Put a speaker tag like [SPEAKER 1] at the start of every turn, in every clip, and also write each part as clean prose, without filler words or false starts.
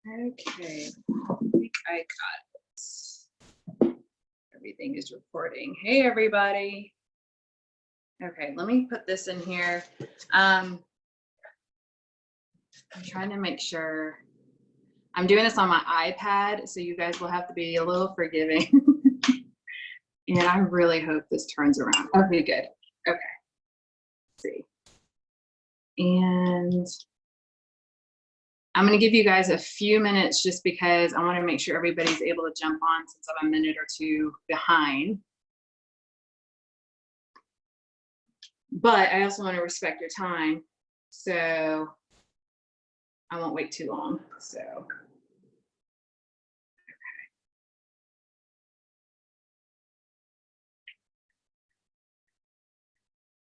[SPEAKER 1] Okay, I think I got it. Everything is recording. Hey, everybody. Okay, let me put this in here. I'm trying to make sure. I'm doing this on my iPad, so you guys will have to be a little forgiving. And I really hope this turns around. Okay, good. Okay. Let's see. And I'm going to give you guys a few minutes just because I want to make sure everybody's able to jump on since I'm a minute or two behind. But I also want to respect your time, so I won't wait too long. So, okay.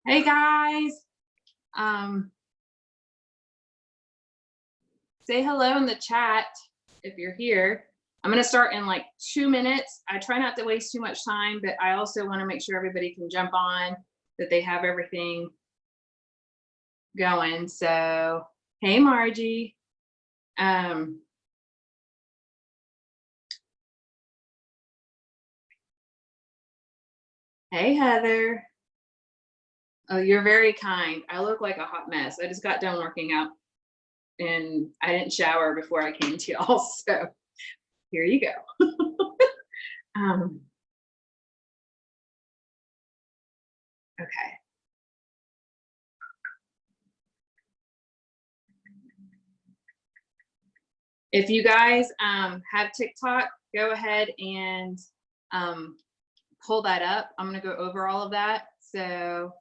[SPEAKER 1] Hey guys, say hello in the chat if you're here. I'm going to start in like 2 minutes. I try not to waste too much time, but I also want to make sure everybody can jump on, that they have everything going. So, hey Margie. Hey Heather. Oh, you're very kind. I look like a hot mess. I just got done working out and I didn't shower before I came to y'all. So here you go. Okay. If you guys have TikTok, go ahead and pull that up. I'm going to go over all of that. So,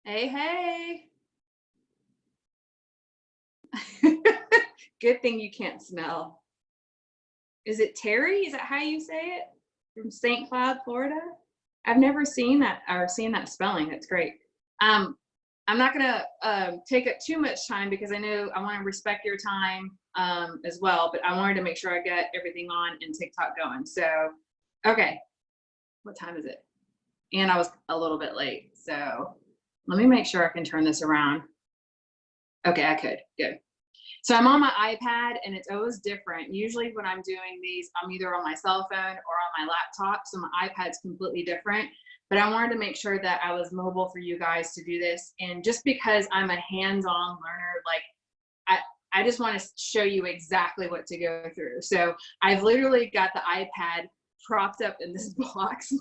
[SPEAKER 1] hey. Good thing you can't smell. Is it Terry? Is that how you say it? From St. Cloud, Florida? I've never seen that or seen that spelling. That's great. I'm not gonna take up too much time because I know I want to respect your time as well, but I wanted to make sure I get everything on and TikTok going. So, okay, what time is it? And I was a little bit late, so let me make sure I can turn this around. Okay, I could, good. So I'm on my iPad and it's always different. Usually when I'm doing these, I'm either on my cell phone or on my laptop. So my iPad's completely different, but I wanted to make sure that I was mobile for you guys to do this. And just because I'm a hands-on learner, like I just want to show you exactly what to go through. So I've literally got the iPad propped up in this box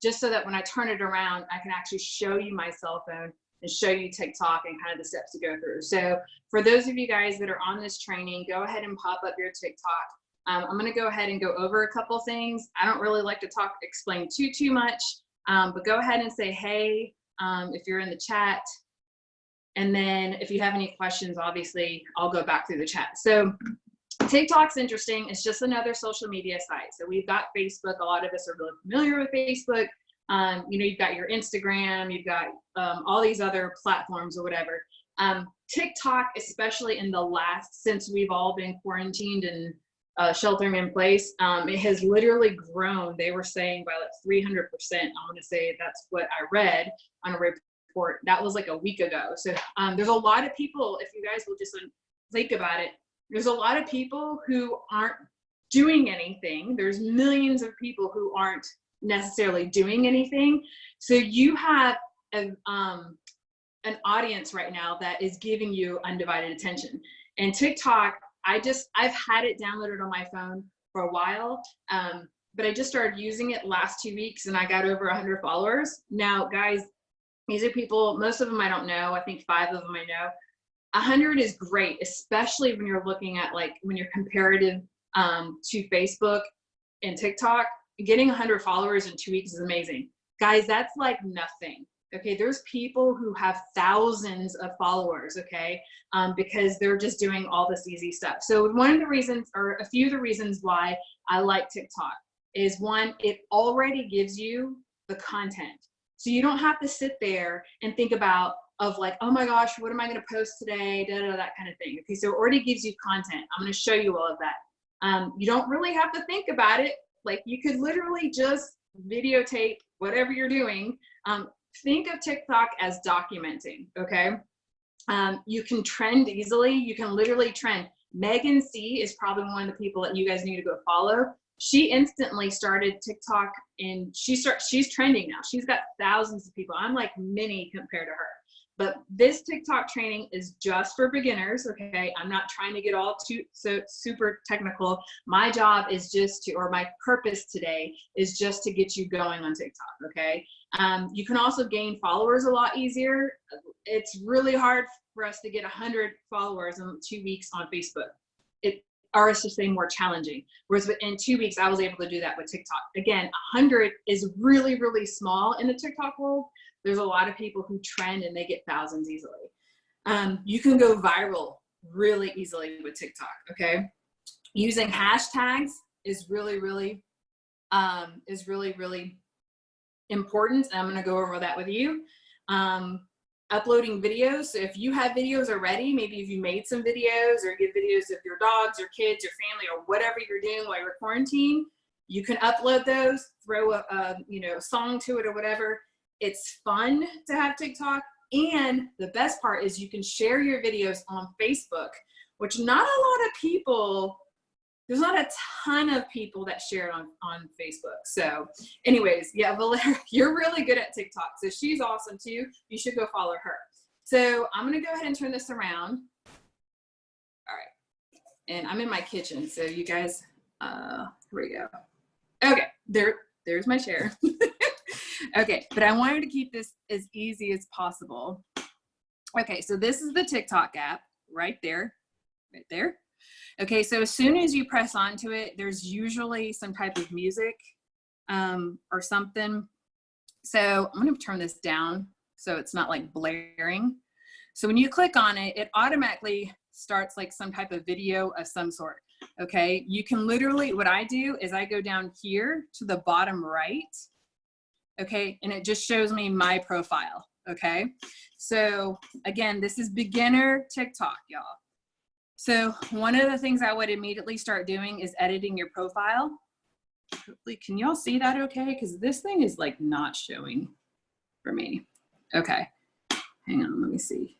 [SPEAKER 1] just so that when I turn it around, I can actually show you my cell phone and show you TikTok and kind of the steps to go through. So for those of you guys that are on this training, go ahead and pop up your TikTok. I'm gonna go ahead and go over a couple things. I don't really like to explain too much, but go ahead and say hey if you're in the chat. And then if you have any questions, obviously I'll go back through the chat. So TikTok's interesting. It's just another social media site. So we've got Facebook. A lot of us are really familiar with Facebook. You've got your Instagram, you've got all these other platforms or whatever. TikTok, especially in the since we've all been quarantined and sheltering in place, it has literally grown. They were saying by like 300%. I want to say that's what I read on a report. That was like a week ago. So there's a lot of people, if you guys will just think about it, there's a lot of people who aren't doing anything. There's millions of people who aren't necessarily doing anything. So you have an audience right now that is giving you undivided attention. And TikTok, I've had it downloaded on my phone for a while, but I just started using it last 2 weeks and I got over 100 followers. Now, guys, these are people, most of them I don't know. I think 5 of them I know. 100 is great, especially when you're looking at when you're comparative to Facebook and TikTok. Getting 100 followers in 2 weeks is amazing. Guys, that's like nothing. Okay, there's people who have thousands of followers, okay, because they're just doing all this easy stuff. So one of the reasons, or a few of the reasons why I like TikTok is, one, it already gives you the content. So you don't have to sit there and think about oh my gosh, what am I gonna post today, that kind of thing. Okay, so it already gives you content. I'm gonna show you all of that. You don't really have to think about it. Like, you could literally just videotape whatever you're doing. Think of TikTok as documenting, okay? You can trend easily. You can literally trend. Megan C is probably one of the people that you guys need to go follow. She instantly started TikTok and she's trending now. She's got thousands of people. I'm like mini compared to her. But this TikTok training is just for beginners, okay? I'm not trying to get all so super technical. My job is just to, or my purpose today is just to get you going on TikTok, okay? You can also gain followers a lot easier. It's really hard for us to get 100 followers in 2 weeks on Facebook. Or it's just saying more challenging. Whereas in 2 weeks, I was able to do that with TikTok. Again, 100 is really, really small in the TikTok world. There's a lot of people who trend and they get thousands easily. You can go viral really easily with TikTok, okay? Using hashtags is really, really important. I'm gonna go over that with you. Uploading videos. So if you have videos already, maybe if you made some videos or get videos of your dogs, your kids, your family, or whatever you're doing while you're quarantined, you can upload those, throw a song to it or whatever. It's fun to have TikTok. And the best part is you can share your videos on Facebook, which not a lot of people, there's not a ton of people that share it on Facebook. So anyways, yeah, Valeria, you're really good at TikTok. So she's awesome too. You should go follow her. So I'm gonna go ahead and turn this around. All right, and I'm in my kitchen. So you guys, here we go. Okay, there's my chair. Okay, but I wanted to keep this as easy as possible. Okay, so this is the TikTok app right there, right there. Okay, so as soon as you press onto it, there's usually some type of music or something. So I'm gonna turn this down so it's not like blaring. So when you click on it, it automatically starts like some type of video of some sort. Okay, you can literally, what I do is I go down here to the bottom right. Okay, and it just shows me my profile. Okay, so again, this is beginner TikTok, y'all. So one of the things I would immediately start doing is editing your profile. Hopefully, can y'all see that okay? Because this thing is like not showing for me. Okay, hang on, let me see.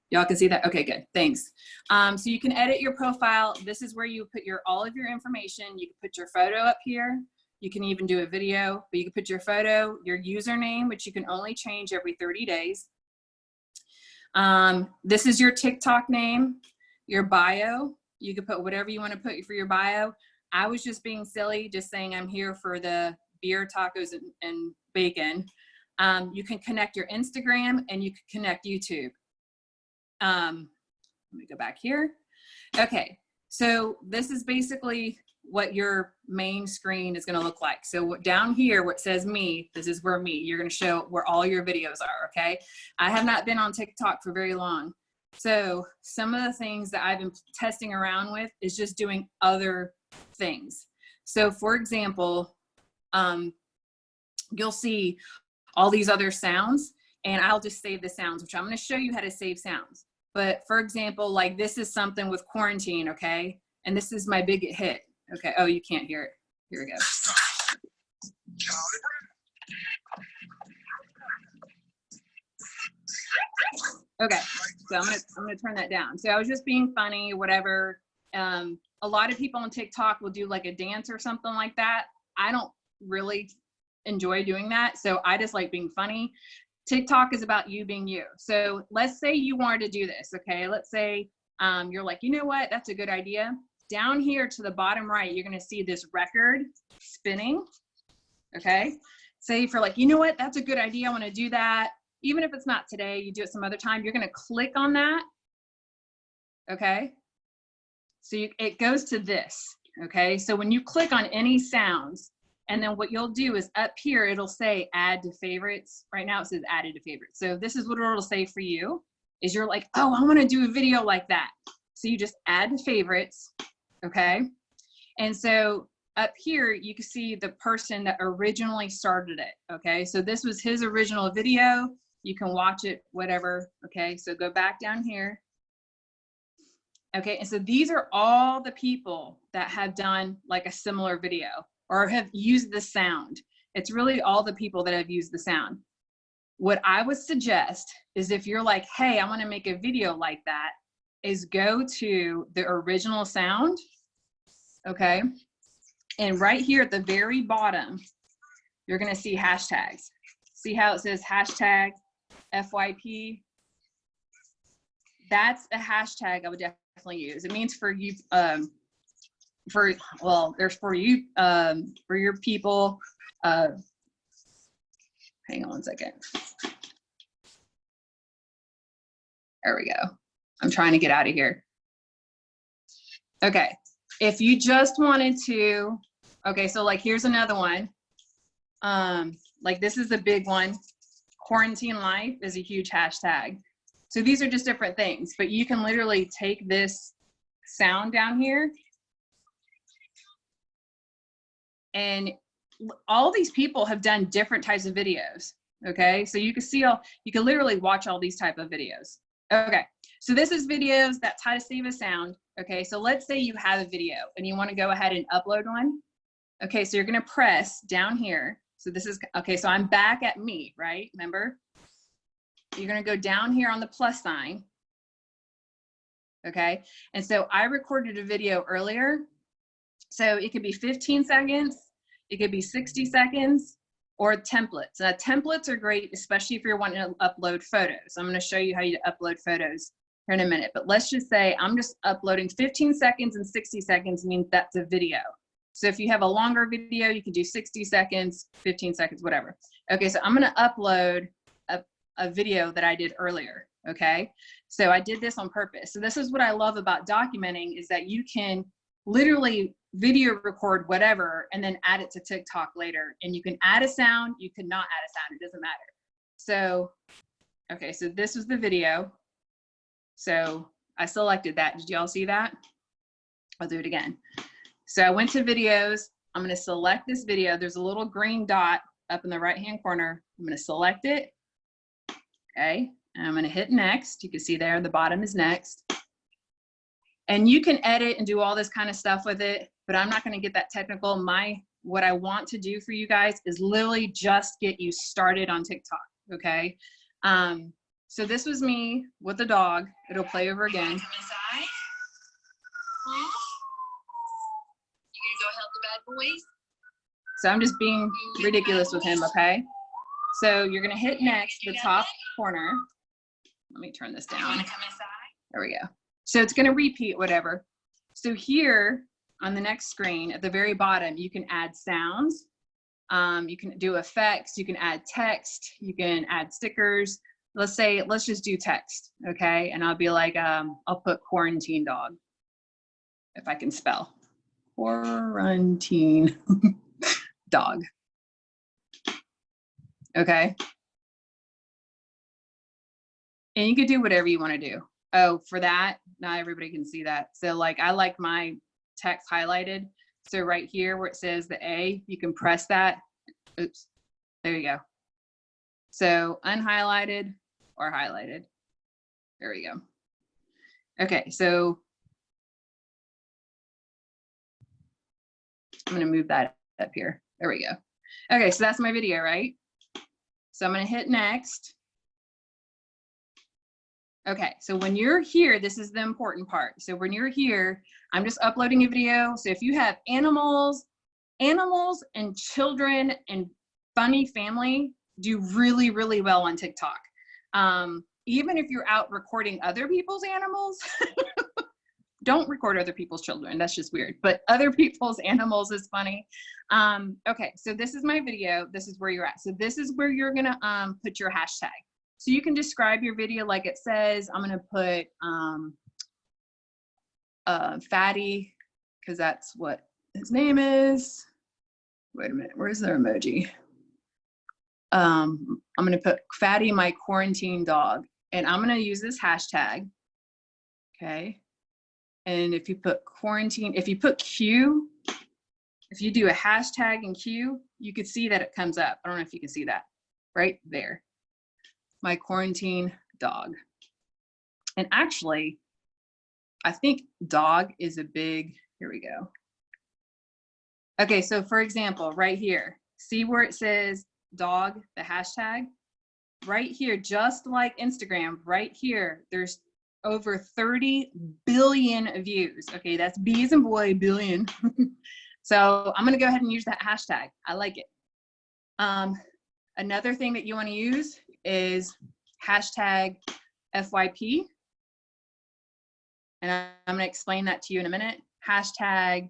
[SPEAKER 1] Y'all can see that? Okay, good, thanks. So you can edit your profile. This is where you put all of your information. You can put your photo up here. You can even do a video, but you can put your photo, your username, which you can only change every 30 days. This is your TikTok name, your bio. You can put whatever you want to put for your bio. I was just being silly, just saying I'm here for the beer, tacos, and bacon. You can connect your Instagram and you can connect YouTube. Let me go back here. Okay, so this is basically what your main screen is going to look like. So down here where it says me, this is where you're going to show where all your videos are. Okay, I have not been on TikTok for very long, so some of the things that I've been testing around with is just doing other things. So for example, you'll see all these other sounds and I'll just save the sounds, which I'm going to show you how to save sounds. But for example, like this is something with quarantine. Okay, and this is my big hit. Okay, oh, you can't hear it. Here we go. Okay, so I'm gonna turn that down. So I was just being funny, whatever. A lot of people on TikTok will do like a dance or something like that. I don't really enjoy doing that, so I just like being funny. TikTok is about you being you. So let's say you wanted to do this, okay? Let's say you're like, you know what, that's a good idea. Down here to the bottom right, you're gonna see this record spinning, okay? Say for like, you know what, that's a good idea, I wanna do that. Even if it's not today, you do it some other time, you're gonna click on that, okay? So it goes to this, okay? So when you click on any sounds, and then what you'll do is up here, it'll say add to favorites. Right now it says added to favorites. So this is what it'll say for you, is you're like, oh, I wanna do a video like that. So you just add to favorites, okay? And so up here, you can see the person that originally started it, okay? So this was his original video. You can watch it, whatever, okay? So go back down here. Okay, and so these are all the people that have done like a similar video or have used the sound. It's really all the people that have used the sound. what I would suggest is if you're like, hey, I want to make a video like that, is go to the original sound, okay? And right here at the very bottom, you're gonna see hashtags. See how it says hashtag FYP? That's a hashtag I would definitely use. It means for you, there's for you, for your people. Hang on one second. There we go. I'm trying to get out of here. Okay, if you just wanted to, okay, so like here's another one. Like this is a big one. Quarantine life is a huge hashtag. So these are just different things, but you can literally take this sound down here and all these people have done different types of videos. Okay, so you can see you can literally watch all these type of videos. Okay, so this is videos. That's how to save a sound. Okay, so let's say you have a video and you want to go ahead and upload one. Okay, so you're gonna press down here. So this is, okay, so I'm back at me, right? Remember? You're gonna go down here on the plus sign. Okay, and so I recorded a video earlier. So it could be 15 seconds, it could be 60 seconds, or templates. Templates are great, especially if you're wanting to upload photos. I'm gonna show you how you upload photos here in a minute, but let's just say I'm just uploading 15 seconds and 60 seconds means that's a video. So if you have a longer video, you can do 60 seconds, 15 seconds, whatever. Okay, so I'm gonna upload a video that I did earlier, okay? So I did this on purpose. So this is what I love about documenting is that you can literally video record whatever and then add it to TikTok later. And you can add a sound, you could not add a sound, it doesn't matter. So, okay, so this was the video. So I selected that, did y'all see that? I'll do it again. So I went to videos, I'm gonna select this video. There's a little green dot up in the right-hand corner. I'm gonna select it, okay? And I'm gonna hit next. You can see there, the bottom is next. And you can edit and do all this kind of stuff with it, but I'm not gonna get that technical. What I want to do for you guys is literally just get you started on TikTok, okay? So this was me with the dog. It'll play over again. Come inside. You gonna go help the bad boys? So I'm just being ridiculous with him, okay? So you're gonna hit next, the top corner. Let me turn this down. You wanna come inside? There we go. So it's gonna repeat whatever. So here on the next screen, at the very bottom, you can add sounds. You can do effects, you can add text, you can add stickers. Let's just do text, okay? And I'll be like, I'll put quarantine dog, if I can spell. Quarantine dog, okay? And you can do whatever you wanna do. Oh, for that, not everybody can see that. So like, I like my text highlighted. So right here where it says the A, you can press that. Oops, there you go. So unhighlighted or highlighted. There we go. Okay, so I'm gonna move that up here. There we go. Okay, so that's my video, right? So I'm gonna hit next. Okay, so when you're here, this is the important part. So when you're here, I'm just uploading a video. So if you have animals and children and funny family do really, really well on TikTok. Even if you're out recording other people's animals, don't record other people's children. That's just weird, but other people's animals is funny. Okay, so this is my video. This is where you're at. So this is where you're gonna put your hashtag. So you can describe your video like it says. I'm gonna put Fatty, because that's what his name is. Wait a minute, where's their emoji? I'm gonna put Fatty, my quarantine dog, and I'm gonna use this hashtag, okay? And if you put quarantine, if you put Q, if you do a hashtag and Q, you could see that it comes up. I don't know if you can see that, right there. My quarantine dog. And actually, I think dog is a big, here we go. Okay, so for example, right here, see where it says dog, the hashtag? right here, just like Instagram, right here, there's over 30 billion views. Okay, that's B as in boy, billion. So I'm gonna go ahead and use that hashtag. I like it. Another thing that you wanna use is hashtag FYP. And I'm gonna explain that to you in a minute. Hashtag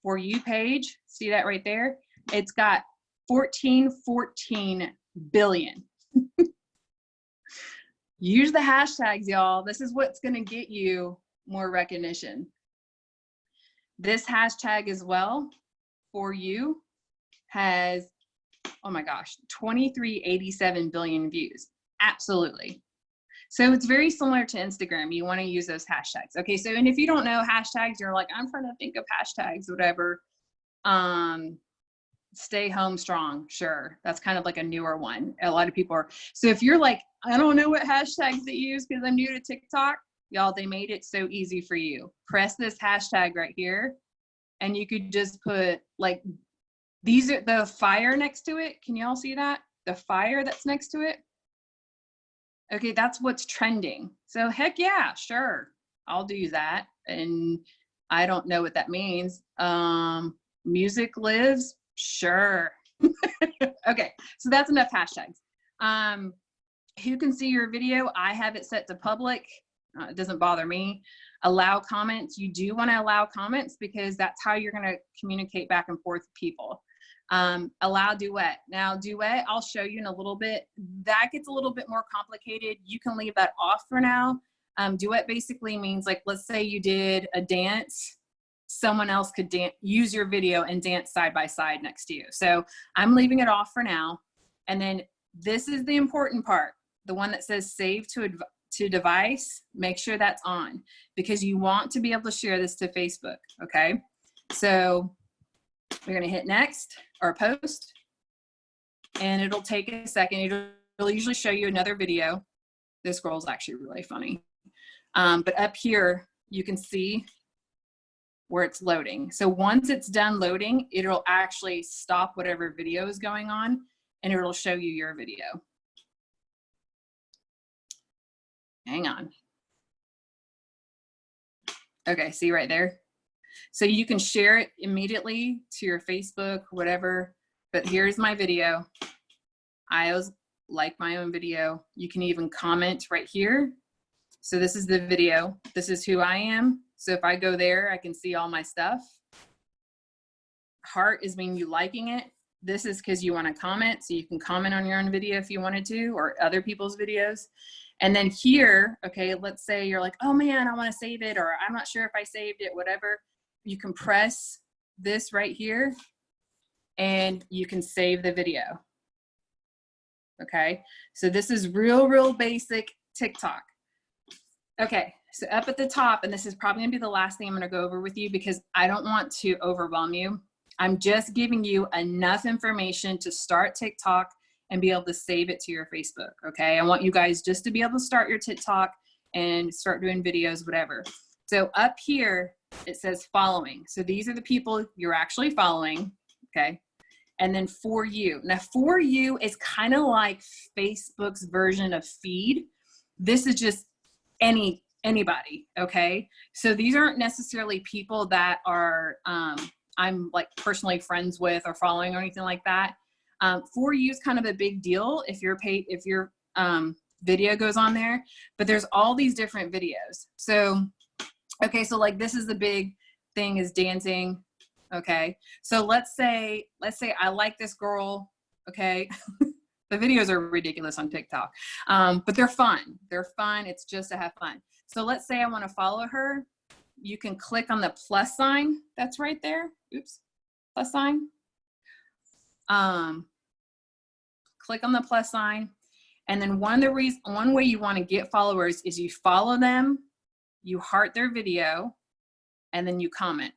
[SPEAKER 1] For You page, see that right there? It's got 14 billion. Use the hashtags, y'all. This is what's gonna get you more recognition. This hashtag as well, For You, has, oh my gosh, 2387 billion views. Absolutely. So it's very similar to Instagram. You want to use those hashtags. Okay, so, and if you don't know hashtags, you're like, I'm trying to think of hashtags, whatever. Stay home strong, sure. That's kind of like a newer one. A lot of people are, so if you're like, I don't know what hashtags to use because I'm new to TikTok, y'all, they made it so easy for you. Press this hashtag right here, and you could just put like, these are the fire next to it. Can y'all see that? The fire that's next to it? Okay, that's what's trending. So heck yeah, sure, I'll do that. And I don't know what that means. Music lives, sure. Okay, so that's enough hashtags. Who can see your video? I have it set to public. It doesn't bother me. Allow comments. You do want to allow comments because that's how you're going to communicate back and forth with people. Allow duet. Now duet, I'll show you in a little bit. That gets a little bit more complicated. You can leave that off for now. Duet basically means, like, let's say you did a dance, someone else could use your video and dance side by side next to you. So I'm leaving it off for now. And then this is the important part. The one that says save to device, make sure that's on because you want to be able to share this to Facebook, okay? So we're gonna hit next or post, and it'll take a second. It'll usually show you another video. This girl's actually really funny. But up here, you can see where it's loading. So once it's done loading, it'll actually stop whatever video is going on, and it'll show you your video. Hang on. Okay, see right there? So you can share it immediately to your Facebook, whatever, but here's my video. I always like my own video. You can even comment right here. So this is the video. This is who I am. So if I go there, I can see all my stuff. Heart is mean you liking it. This is because you want to comment. So you can comment on your own video if you wanted to, or other people's videos. And then here, okay, let's say you're like, oh man, I want to save it, or I'm not sure if I saved it, whatever. You can press this right here and you can save the video. Okay, so this is real basic TikTok. Okay, so up at the top, and this is probably gonna be the last thing I'm gonna go over with you because I don't want to overwhelm you. I'm just giving you enough information to start TikTok and be able to save it to your Facebook, okay? I want you guys just to be able to start your TikTok and start doing videos, whatever. So up here, it says following. So these are the people you're actually following, okay? And then For You. Now, For You is kind of like Facebook's version of feed. This is just anybody, okay? So these aren't necessarily people that are I'm like personally friends with or following or anything like that. For You is kind of a big deal if your video goes on there, but there's all these different videos. So, okay, so like this is the big thing is dancing. Okay, so let's say I like this girl. Okay, the videos are ridiculous on TikTok, but they're fun. They're fun. It's just to have fun. So let's say I want to follow her. You can click on the plus sign that's right there. Oops, plus sign. Click on the plus sign, and then one way you want to get followers is you follow them, you heart their video, and then you comment.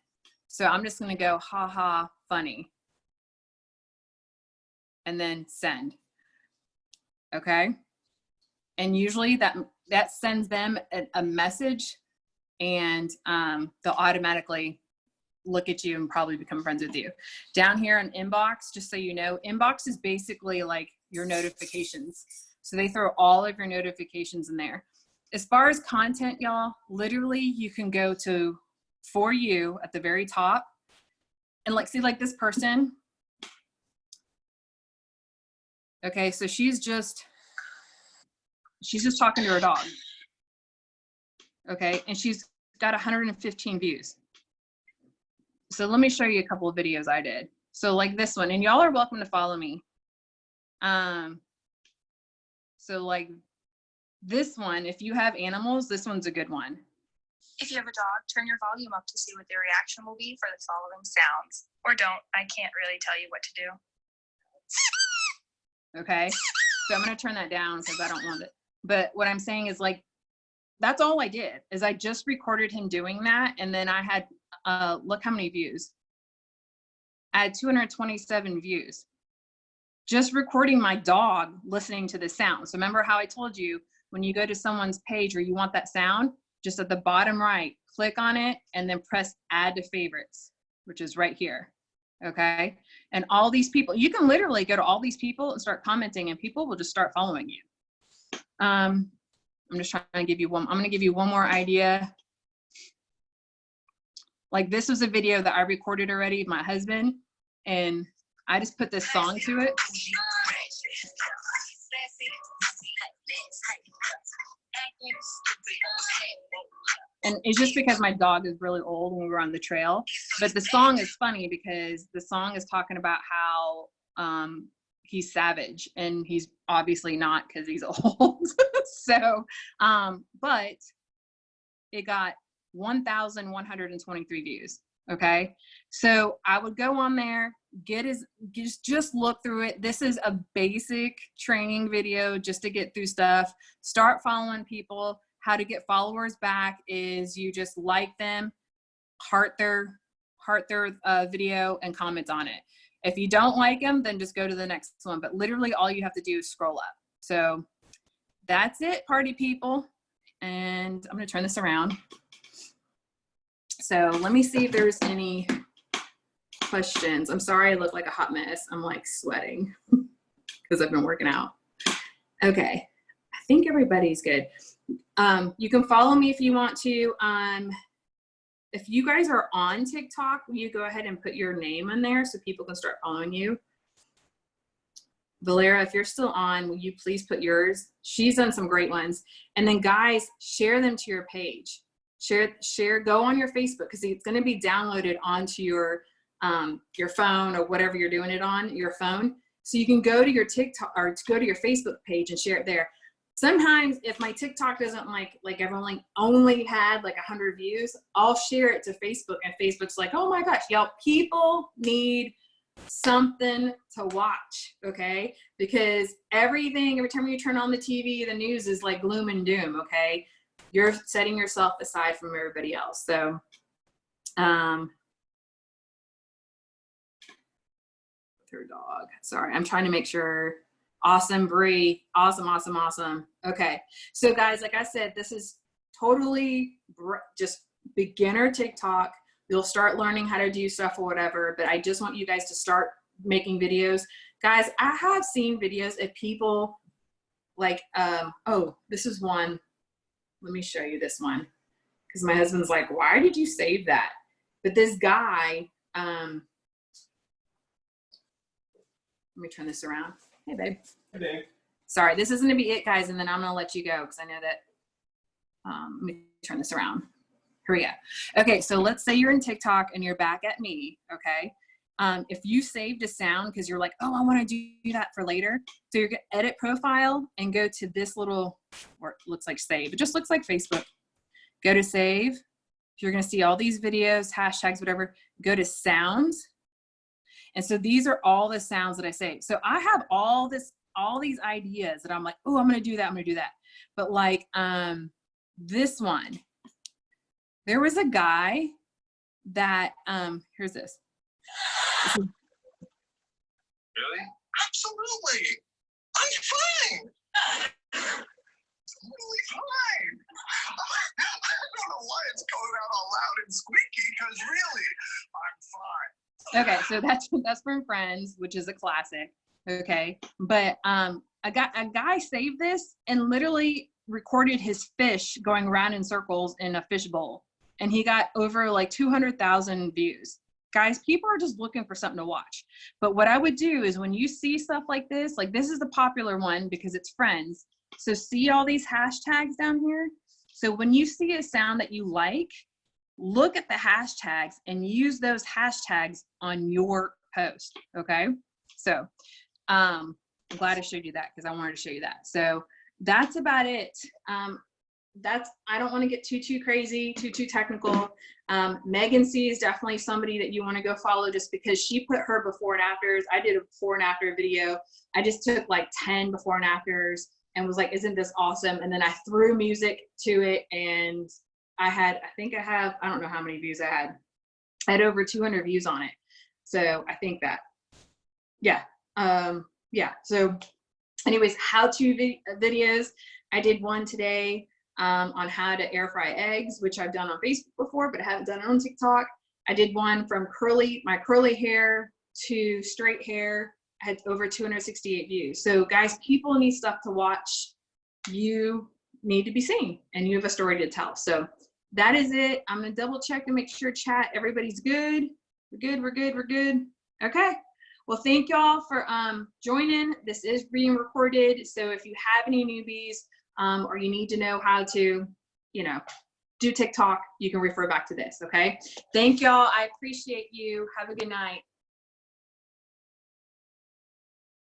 [SPEAKER 1] So I'm just gonna go, haha, funny. And then send, okay? And usually that sends them a message, and they'll automatically look at you and probably become friends with you. Down here in inbox, just so you know, inbox is basically like your notifications. So they throw all of your notifications in there. As far as content, y'all, literally you can go to For You at the very top and like, see like this person. Okay, so she's just talking to her dog. Okay, and she's got 115 views. So let me show you a couple of videos I did. So like this one, and y'all are welcome to follow me. So like this one, if you have animals, this one's a good one.
[SPEAKER 2] If you have a dog, turn your volume up to see what their reaction will be for the following sounds. Or don't, I can't really tell you what to do.
[SPEAKER 1] Okay, so I'm gonna turn that down because I don't want it. But what I'm saying is like, that's all I did, is I just recorded him doing that. And then I had, look how many views. I had 227 views. Just recording my dog listening to the sound. So remember how I told you, when you go to someone's page or you want that sound, just at the bottom right, click on it and then press add to favorites, which is right here. Okay. And all these people, you can literally go to all these people and start commenting and people will just start following you. I'm just trying to give you one. I'm going to give you one more idea. Like this was a video that I recorded already of my husband, and I just put this song to it. And it's just because my dog is really old when we were on the trail. But the song is funny because the song is talking about how he's savage, and he's obviously not because he's old. So, but it got 1,123 views. Okay. So I would go on there, just look through it. This is a basic training video just to get through stuff. Start following people. How to get followers back is you just like them, heart their video and comment on it. If you don't like them, then just go to the next one. But literally all you have to do is scroll up. So that's it, party people. And I'm going to turn this around. So let me see if there's any questions. I'm sorry I look like a hot mess. I'm like sweating because I've been working out. Okay, I think everybody's good. You can follow me if you want to. If you guys are on TikTok, will you go ahead and put your name in there so people can start following you? Valera, if you're still on, will you please put yours? She's done some great ones. And then guys, share them to your page. Share, go on your Facebook because it's going to be downloaded onto your phone or whatever you're doing it on, your phone. So you can go to your TikTok or go to your Facebook page and share it there. Sometimes if my TikTok doesn't like I've only had like 100 views, I'll share it to Facebook and Facebook's like, oh my gosh, y'all, people need something to watch, okay? Because every time you turn on the TV, the news is like gloom and doom, okay? You're setting yourself aside from everybody else. So, her dog. Sorry, I'm trying to make sure. Awesome, Bree. Awesome, awesome, awesome. Okay, so guys, like I said, this is totally just beginner TikTok. You'll start learning how to do stuff or whatever, but I just want you guys to start making videos. Guys, I have seen videos of people like, oh, this is one. Let me show you this one because my husband's like, why did you save that? But this guy, let me turn this around. Hey, babe.
[SPEAKER 3] Hey, babe.
[SPEAKER 1] Sorry, this is going to be it, guys, and then I'm going to let you go because I know that, let me turn this around. Here we go. Okay, so let's say you're in TikTok and you're back at me, okay? If you saved a sound because you're like, oh, I want to do that for later. So you're going to edit profile and go to this little, or it looks like save. It just looks like Facebook. Go to save. You're going to see all these videos, hashtags, whatever. Go to sounds. And so these are all the sounds that I saved. So I have all these ideas that I'm like, oh, I'm going to do that. I'm going to do that. But like this one, there was a guy that, here's this.
[SPEAKER 3] Really? Absolutely. I'm fine. Totally fine. I don't know why it's going out all loud and squeaky because really, I'm fine.
[SPEAKER 1] Okay, so that's from Friends, which is a classic. Okay. But a guy saved this and literally recorded his fish going around in circles in a fish bowl. And he got over like 200,000 views. Guys, people are just looking for something to watch. But what I would do is when you see stuff like this is the popular one because it's friends. So see all these hashtags down here? So when you see a sound that you like, look at the hashtags and use those hashtags on your post, okay? So I'm glad I showed you that because I wanted to show you that. So that's about it. I don't want to get too crazy, too technical. Megan C is definitely somebody that you want to go follow just because she put her before and afters. I did a before and after video. I just took like 10 before and afters and was like, isn't this awesome? And then I threw music to it and I don't know how many views I had. I had over 200 views on it. So I think that, yeah. Yeah. So anyways, how-to videos. I did one today on how to air fry eggs, which I've done on Facebook before, but I haven't done it on TikTok. I did one from my curly hair to straight hair. I had over 268 views. So guys, people need stuff to watch. You need to be seen and you have a story to tell. So that is it. I'm gonna double check and make sure chat, everybody's good. We're good. Okay. Well, thank y'all for joining. This is being recorded. So if you have any newbies or you need to know how to, do TikTok, you can refer back to this, okay? Thank y'all. I appreciate you. Have a good night.